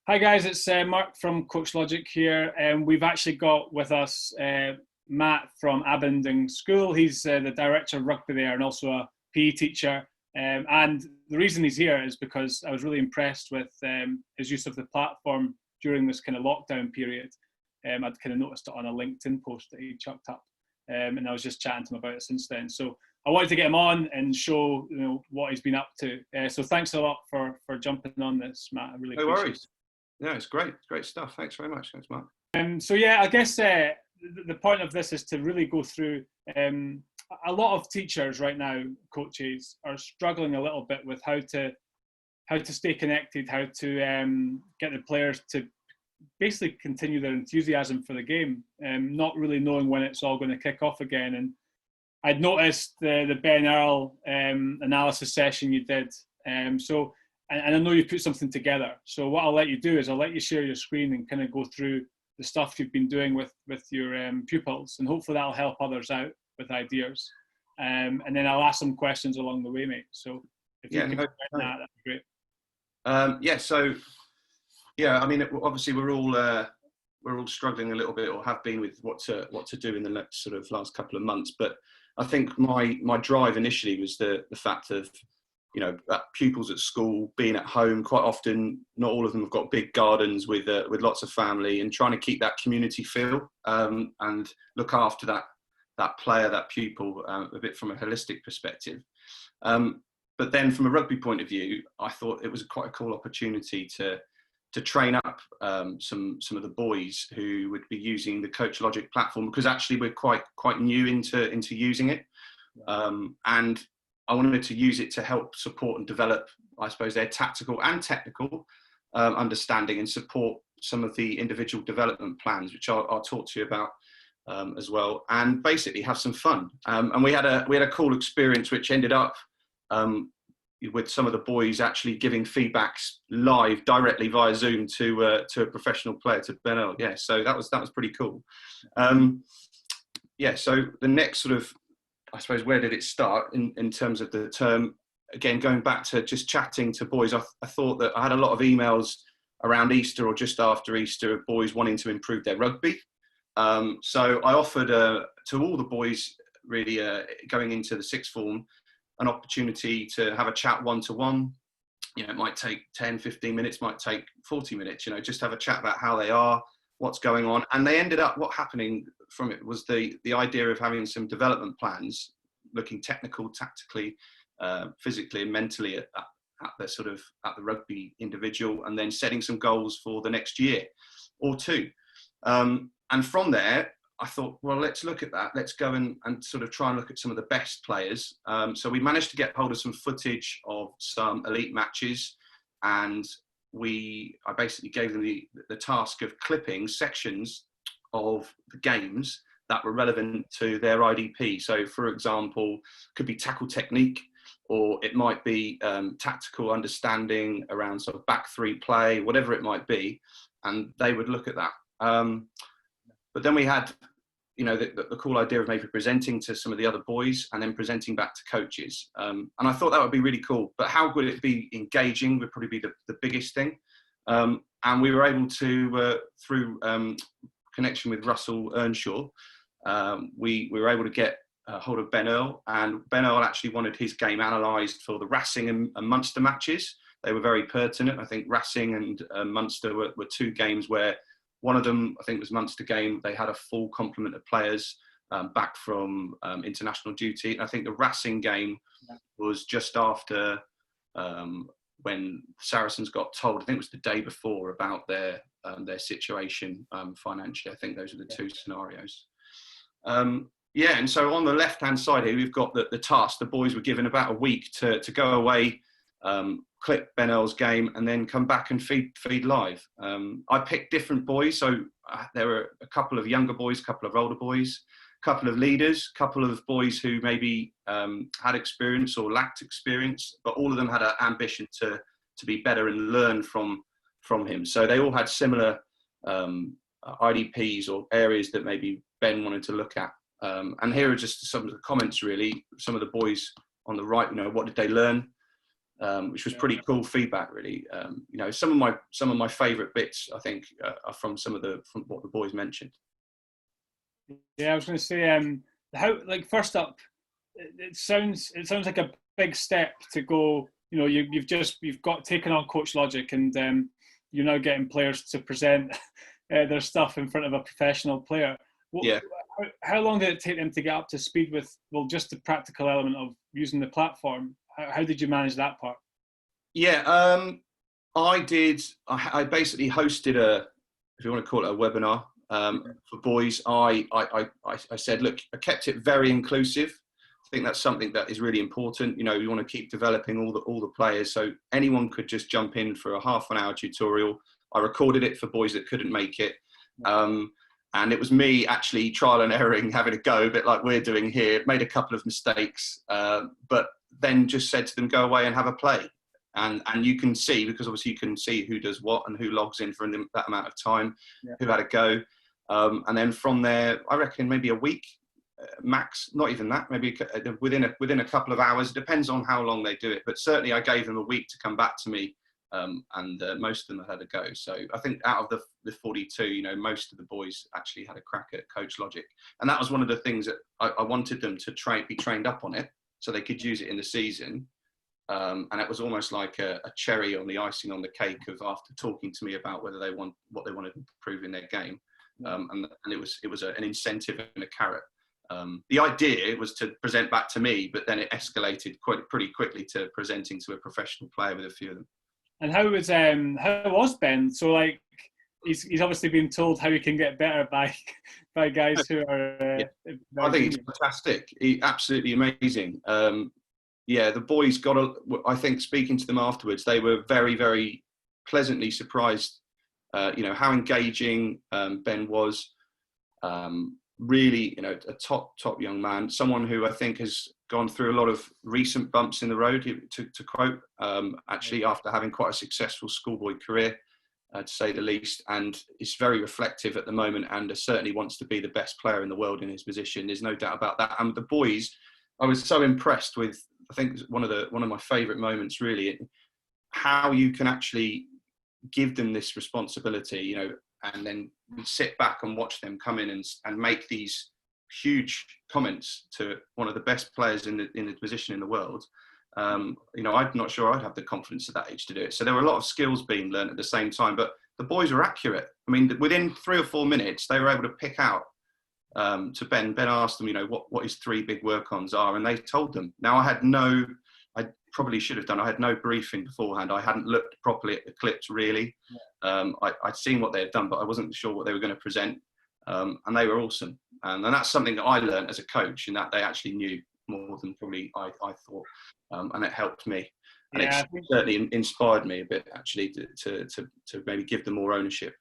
Hi guys, it's Mark from Coach Logic here, and we've actually got with us Matt from Abingdon School. He's the director of rugby there and also a PE teacher. And the reason he's here is because I was really impressed with his use of the platform during this kind of lockdown period. I'd kind of noticed it on a LinkedIn post that he chucked up, and I was just chatting to him about it since then. So I wanted to get him on and show what he's been up to. So thanks a lot for jumping on this, Matt. I really appreciate it. No worries. Yeah, it's great. Great stuff. Thanks very much. Thanks, Mark. So yeah, I guess the point of this is to really go through. A lot of teachers right now, coaches, are struggling a little bit with how to stay connected, how to get the players to basically continue their enthusiasm for the game, not really knowing when it's all going to kick off again. And I'd noticed the Ben Earl analysis session you did. And I know you put something together. So what I'll let you do is I'll let you share your screen and kind of go through the stuff you've been doing with your pupils, and hopefully that'll help others out with ideas. And then I'll ask some questions along the way, mate. So if you can that'd be great. I mean, obviously we're all struggling a little bit, or have been, with what to do in the next sort of last couple of months. But I think my drive initially was the fact of, pupils at school being at home. Quite often, not all of them have got big gardens with lots of family, and trying to keep that community feel and look after that player, that pupil, a bit from a holistic perspective. But then from a rugby point of view, I thought it was quite a cool opportunity to train up some of the boys who would be using the Coach Logic platform, because actually we're quite new into using it. And I wanted to use it to help support and develop, I suppose, their tactical and technical understanding, and support some of the individual development plans, which I'll talk to you about as well, and basically have some fun. And we had a cool experience, which ended up with some of the boys actually giving feedbacks live, directly via Zoom to a professional player, to Ben Earl. Yeah, so that was pretty cool. So the next sort of, I suppose, where did it start in terms of the term? Again, going back to just chatting to boys, I thought that I had a lot of emails around Easter or just after Easter of boys wanting to improve their rugby. So I offered to all the boys, really going into the sixth form, an opportunity to have a chat one-to-one. It might take 10, 15 minutes, might take 40 minutes, just have a chat about how they are, what's going on. And they ended up, what happening from it was the idea of having some development plans, looking technical, tactically, physically and mentally at the rugby individual, and then setting some goals for the next year or two. And from there, I thought, well, let's look at that. Let's go and sort of try and look at some of the best players. So we managed to get hold of some footage of some elite matches, and I basically gave them the task of clipping sections of the games that were relevant to their IDP. So, for example, could be tackle technique, or it might be tactical understanding around sort of back three play, whatever it might be, and they would look at that. But then we had, the cool idea of maybe presenting to some of the other boys and then presenting back to coaches. And I thought that would be really cool. But how would it be engaging would probably be the biggest thing. And we were able to, through connection with Russell Earnshaw, we were able to get hold of Ben Earl. And Ben Earl actually wanted his game analysed for the Racing and Munster matches. They were very pertinent. I think Racing and Munster were two games where one of them, I think, was Munster game. They had a full complement of players back from international duty. And I think the Racing game was just after when Saracens got told, I think it was the day before, about their situation financially. I think those are the two scenarios. And so on the left-hand side here, we've got the task. The boys were given about a week to go away, clip Ben Earl's game, and then come back and feed live. I picked different boys, so there were a couple of younger boys, a couple of older boys, a couple of leaders, a couple of boys who maybe had experience or lacked experience, but all of them had an ambition to be better and learn from him. So they all had similar IDPs or areas that maybe Ben wanted to look at. And here are just some of the comments, really. Some of the boys on the right, what did they learn? which was pretty cool feedback, really. You know, some of my favourite bits, I think, are from from what the boys mentioned. Yeah, I was going to say, how, like, first up, it sounds like a big step to go. You know, you've got taken on Coach Logic, and you're now getting players to present their stuff in front of a professional player. Yeah. How long did it take them to get up to speed with, well, just the practical element of using the platform? How did you manage that part? Yeah, I did. I basically hosted if you want to call it a webinar for boys. I said, look, I kept it very inclusive. I think that's something that is really important. You know, you want to keep developing all the players, so anyone could just jump in for a half an hour tutorial. I recorded it for boys that couldn't make it. And it was me actually trial and erroring, having a go, a bit like we're doing here. Made a couple of mistakes, but then just said to them, go away and have a play. And you can see, because obviously you can see who does what and who logs in for that amount of time, who had a go. And then from there, I reckon maybe a week max, not even that, maybe within a couple of hours. It depends on how long they do it. But certainly I gave them a week to come back to me. And most of them had a go. So I think out of the 42, you know, most of the boys actually had a crack at Coach Logic. And that was one of the things that I wanted them to be trained up on it so they could use it in the season. And it was almost like a cherry on the icing on the cake of after talking to me about what they wanted to improve in their game. And it was an incentive and a carrot. The idea was to present back to me, but then it escalated pretty quickly to presenting to a professional player with a few of them. And how was Ben? So, like, he's obviously been told how he can get better by guys who are. I think he's fantastic. Absolutely amazing. The boys I think speaking to them afterwards, they were very, very pleasantly surprised. You know how engaging Ben was. Really, you know, a top young man. Someone who I think has gone through a lot of recent bumps in the road, to quote, actually after having quite a successful schoolboy career, to say the least, and is very reflective at the moment, and certainly wants to be the best player in the world in his position. There's no doubt about that. And the boys, I was so impressed with. I think one of my favourite moments, really, how you can actually give them this responsibility, you know, and then sit back and watch them come in and make these huge comments to one of the best players in the position in the world. You know, I'm not sure I'd have the confidence at that age to do it. So there were a lot of skills being learned at the same time, but the boys were accurate. I mean, within 3 or 4 minutes, they were able to pick out to Ben. Ben asked them, you know, what his 3 big work-ons are, and they told them. Now, I probably should have done. I had no briefing beforehand. I hadn't looked properly at the clips, really. I'd seen what they had done, but I wasn't sure what they were going to present. And they were awesome. And that's something that I learned as a coach, in that they actually knew more than probably I thought. And it helped me. And it certainly inspired me a bit, actually, to maybe give them more ownership.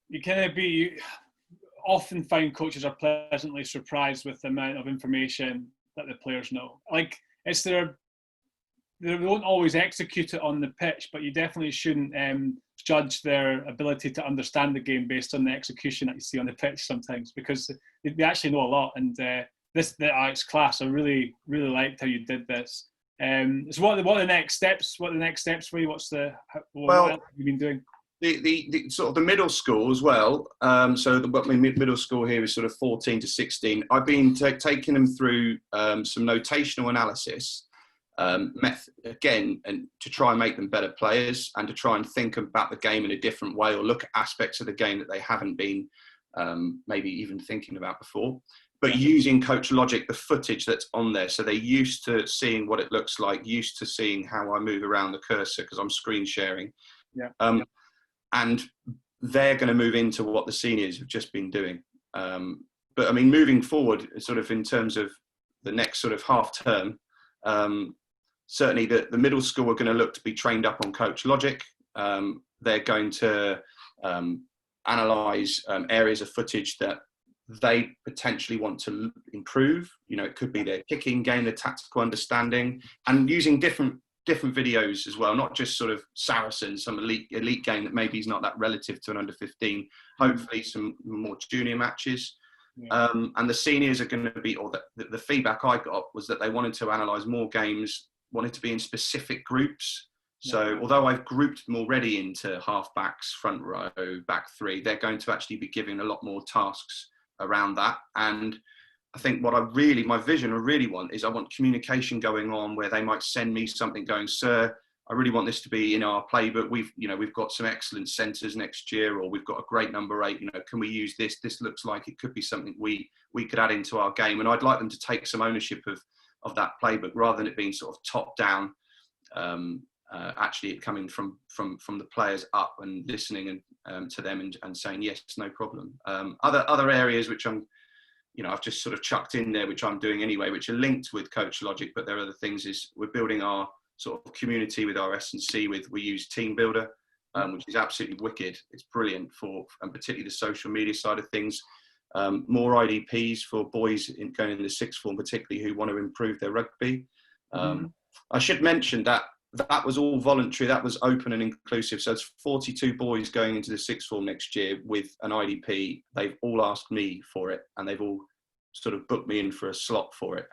You often find coaches are pleasantly surprised with the amount of information that the players know. Like, they won't always execute it on the pitch, but you definitely shouldn't judge their ability to understand the game based on the execution that you see on the pitch sometimes, because they actually know a lot. And it's class. I really, really liked how you did this. So what are the next steps? What are the next steps for you? What else have you been doing? The sort of the middle school as well. So the middle school here is sort of 14 to 16. I've been taking them through some notational analysis. Again, and to try and make them better players, and to try and think about the game in a different way, or look at aspects of the game that they haven't been maybe even thinking about before. But using Coach Logic, the footage that's on there, so they're used to seeing what it looks like, used to seeing how I move around the cursor, because I'm screen sharing. And they're going to move into what the seniors have just been doing. But I mean, moving forward, sort of in terms of the next sort of half term, certainly the middle school are going to look to be trained up on Coach Logic. They're going to analyse areas of footage that they potentially want to improve. You know, it could be their kicking game, their tactical understanding, and using different videos as well, not just sort of Saracens, some elite game that maybe is not that relative to an under 15, hopefully some more junior matches. And the seniors are going to be, or the feedback I got was that they wanted to analyse more games wanted to be in specific groups. So although I've grouped them already into half-backs, front row, back three, they're going to actually be given a lot more tasks around that. And I think what my vision I really want is I want communication going on where they might send me something going, sir, I really want this to be in our playbook. We've got some excellent centres next year, or we've got a great number 8. Can we use this? This looks like it could be something we could add into our game. And I'd like them to take some ownership of that playbook rather than it being sort of top down. Actually, it coming from the players up and listening and to them and saying yes, no problem. Other areas which I've just sort of chucked in there, which I'm doing anyway, which are linked with Coach Logic, but there are other things. Is we're building our sort of community with our S&C. We use Team Builder, which is absolutely wicked. It's brilliant and particularly the social media side of things. More IDPs for boys going in the sixth form, particularly who want to improve their rugby. I should mention that was all voluntary. That was open and inclusive. So it's 42 boys going into the sixth form next year with an IDP. They've all asked me for it, and they've all sort of booked me in for a slot for it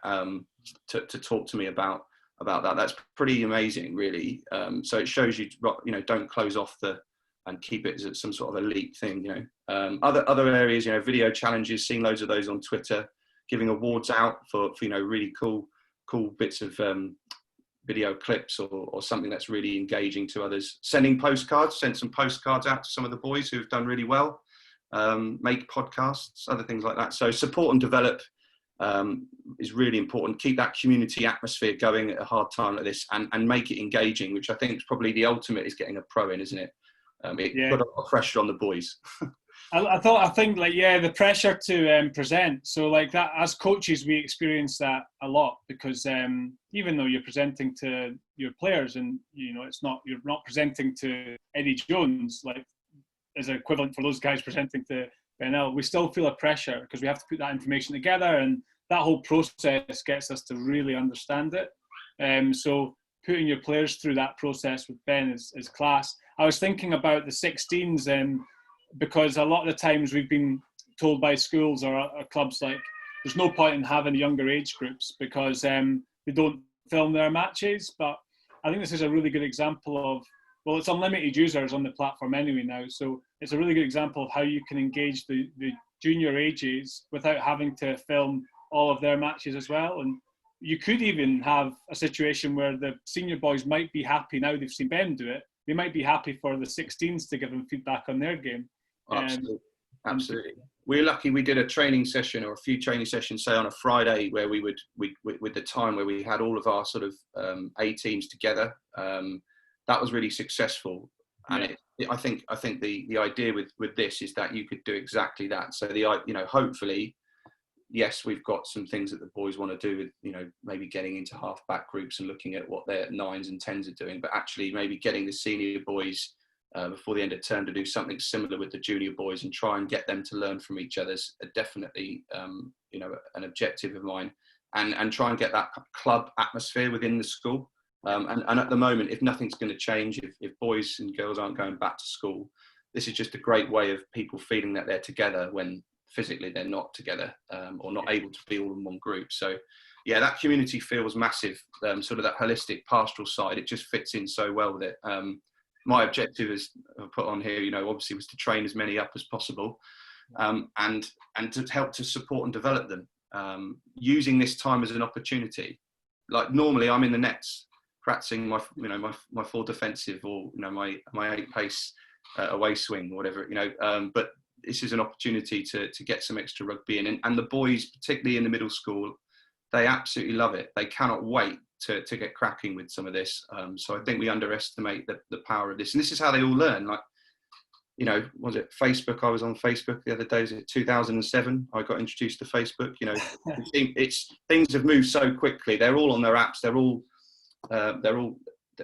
to talk to me about that. That's pretty amazing, really. So it shows you don't close off and keep it as some sort of elite thing. Other areas, video challenges. Seen loads of those on Twitter. Giving awards out for really cool bits of video clips or something that's really engaging to others. Sending postcards. Sent some postcards out to some of the boys who've done really well. Make podcasts, other things like that. So support and develop is really important. Keep that community atmosphere going at a hard time like this, and make it engaging, which I think is probably the ultimate is getting a pro in, isn't it? It put a lot of pressure on the boys. I think the pressure to present. So like that, as coaches, we experience that a lot because even though you're presenting to your players and you're not presenting to Eddie Jones, like as an equivalent for those guys presenting to Ben Earl, we still feel a pressure because we have to put that information together, and that whole process gets us to really understand it. So putting your players through that process with Ben is class. I was thinking about the 16s because a lot of the times we've been told by schools or clubs like there's no point in having younger age groups because they don't film their matches. But I think this is a really good example of, well, it's unlimited users on the platform anyway now, so it's a really good example of how you can engage the junior ages without having to film all of their matches as well. And you could even have a situation where the senior boys might be happy now they've seen Ben do it. They might be happy for the 16s to give them feedback on their game. Absolutely. We're lucky we did a training session or a few training sessions, say on a Friday, where we with the time where we had all of our sort of A teams together. That was really successful. And I think the idea with this is that you could do exactly that. So hopefully, yes, we've got some things that the boys want to do with, maybe getting into half-back groups and looking at what their 9s and 10s are doing, but actually maybe getting the senior boys before the end of term to do something similar with the junior boys and try and get them to learn from each other's definitely, an objective of mine, and try and get that club atmosphere within the school. And at the moment, if nothing's going to change, if boys and girls aren't going back to school, this is just a great way of people feeling that they're together when physically they're not together or not able to be all in one group. So yeah, that community feels massive, sort of that holistic pastoral side. It just fits in so well with it. My objective is put on here, obviously was to train as many up as possible and to help to support and develop them, using this time as an opportunity. Like normally I'm in the nets practicing my full defensive or, my 8 pace away swing or whatever, but this is an opportunity to get some extra rugby in. And the boys, particularly in the middle school, they absolutely love it. They cannot wait to get cracking with some of this. So I think we underestimate the power of this. And this is how they all learn. Like, was it Facebook? I was on Facebook the other day. Was it 2007? I got introduced to Facebook. Things have moved so quickly. They're all on their apps. They're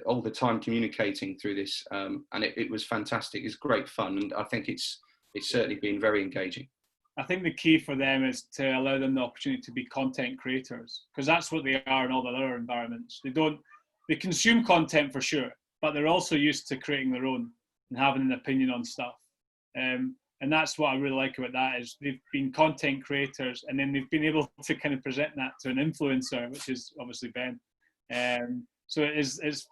all the time communicating through this. And it was fantastic. It's great fun. And I think it's certainly been very engaging. I think the key for them is to allow them the opportunity to be content creators, because that's what they are in all the other environments. They consume content for sure, but they're also used to creating their own and having an opinion on stuff. And that's what I really like about that, is they've been content creators and then they've been able to kind of present that to an influencer, which is obviously Ben. So it's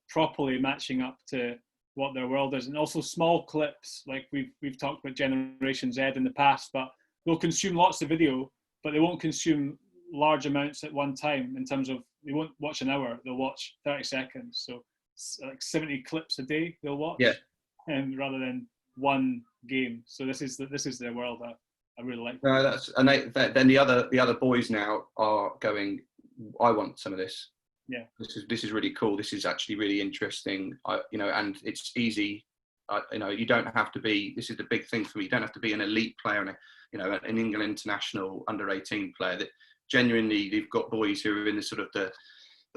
properly matching up to what their world is, and also small clips like we've talked about Generation Z in the past, but they'll consume lots of video, but they won't consume large amounts at one time. In terms of, they won't watch an hour, they'll watch 30 seconds. So like 70 clips a day they'll watch, rather than one game. So this is their world. I really like. No, then the other boys now are going, I want some of this. Yeah, this is really cool. This is actually really interesting. And it's easy. You don't have to be. This is the big thing for me. You don't have to be an elite player and an England international under-18 player. That genuinely, you've got boys who are in the sort of the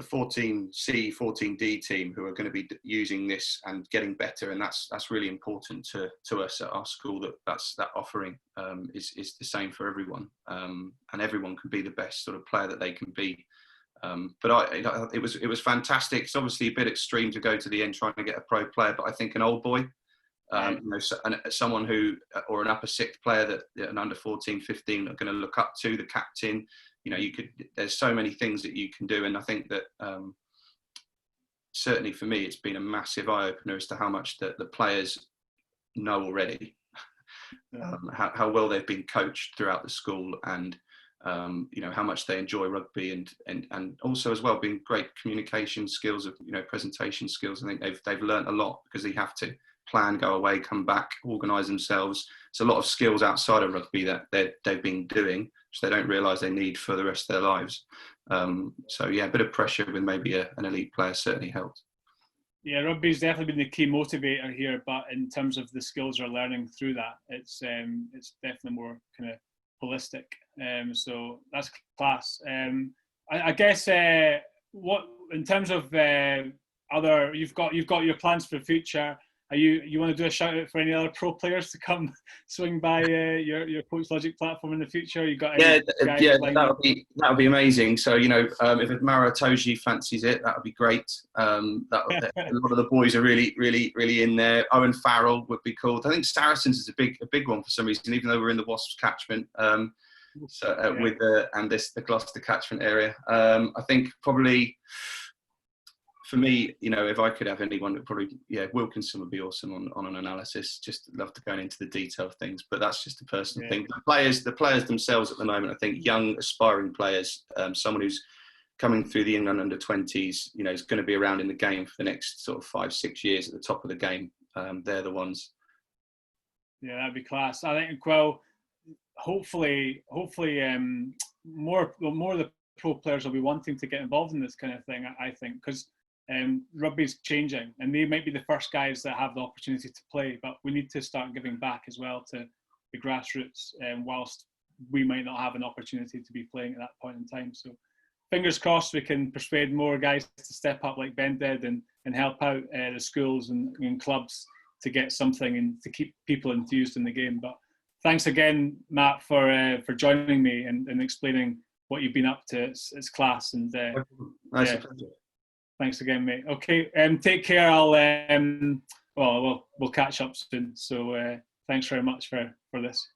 14C, 14D team who are going to be using this and getting better, and that's really important to us at our school. That offering is the same for everyone, and everyone can be the best sort of player that they can be. But it was fantastic. It's obviously a bit extreme to go to the end trying to get a pro player, but I think an old boy, someone who, or an upper sixth player that an under 14, 15 are going to look up to, the captain. There's so many things that you can do, and I think that certainly for me, it's been a massive eye opener as to how much the players know already, how well they've been coached throughout the school, and how much they enjoy rugby, and also as well being great communication skills, of presentation skills. I think they've learnt a lot because they have to plan, go away, come back, organise themselves. It's a lot of skills outside of rugby that they've been doing, which they don't realise they need for the rest of their lives. So yeah, a bit of pressure with maybe an elite player certainly helped. Yeah, rugby's definitely been the key motivator here, but in terms of the skills they're learning through that, it's definitely more kind of holistic. So that's class. I guess what in terms of other, you've got your plans for the future. You want to do a shout out for any other pro players to come swing by your Coach Logic platform in the future? You got that would be amazing. So if Mara Toji fancies it, that would be great. A lot of the boys are really in there. Owen Farrell would be cool. I think Saracens is a big one for some reason, even though we're in the Wasps catchment. With the Gloucester catchment area, I think probably. For me, if I could have anyone, it probably, Wilkinson would be awesome on an analysis. Just love to go into the detail of things, but that's just a personal thing. The players themselves at the moment, I think young aspiring players, someone who's coming through the England under-20s, is going to be around in the game for the next sort of 5-6 years at the top of the game. They're the ones. Yeah, that'd be class. I think, well, hopefully, more of the pro players will be wanting to get involved in this kind of thing. I think because. Rugby's changing, and they might be the first guys that have the opportunity to play, but we need to start giving back as well to the grassroots, whilst we might not have an opportunity to be playing at that point in time. So fingers crossed we can persuade more guys to step up like Ben did and help out the schools and clubs to get something and to keep people enthused in the game. But thanks again, Matt, for joining me and explaining what you've been up to. It's class, and nice pleasure. Thanks again, mate. Okay, take care. We'll catch up soon. So thanks very much for this.